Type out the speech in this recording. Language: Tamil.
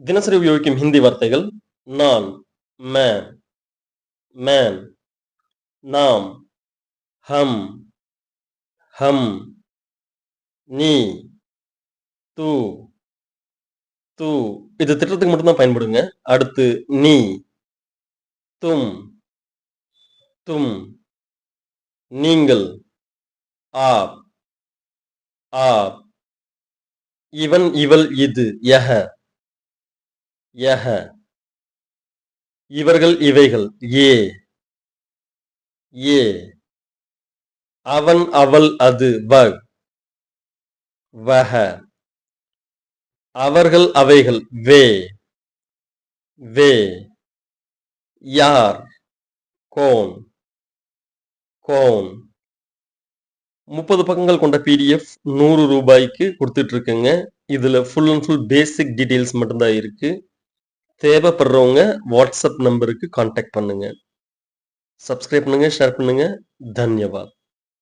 தினசரி உபயோகிக்கும் ஹிந்தி வார்த்தைகள் நான், मैं, मैन, நாம், हम, हम, நீ, तू, तू. இது திட்டத்துக்கு மட்டும் தான் பயன்படுங்க. அடுத்து நீ, तुम, तुम, நீங்கள், आप, आप, இவன், இவள், இது, यह, यह, இவர்கள், இவைகள், ये, ये, அவன், அவள், அது, वह, वह, அவர்கள், அவைகள், वे, वे, யார், कौन, कौन. 30 பக்கங்கள் கொண்ட PDF 100 ரூபாய்க்கு கொடுத்துட்டு இருக்குங்க. இதுல full and full basic details மட்டும்தான் இருக்கு. தேவைப்படுறவங்க வாட்ஸ்அப் நம்பருக்கு கான்டாக்ட் பண்ணுங்க. சப்ஸ்கிரைப் பண்ணுங்க, ஷேர் பண்ணுங்க. தன்யவாத்.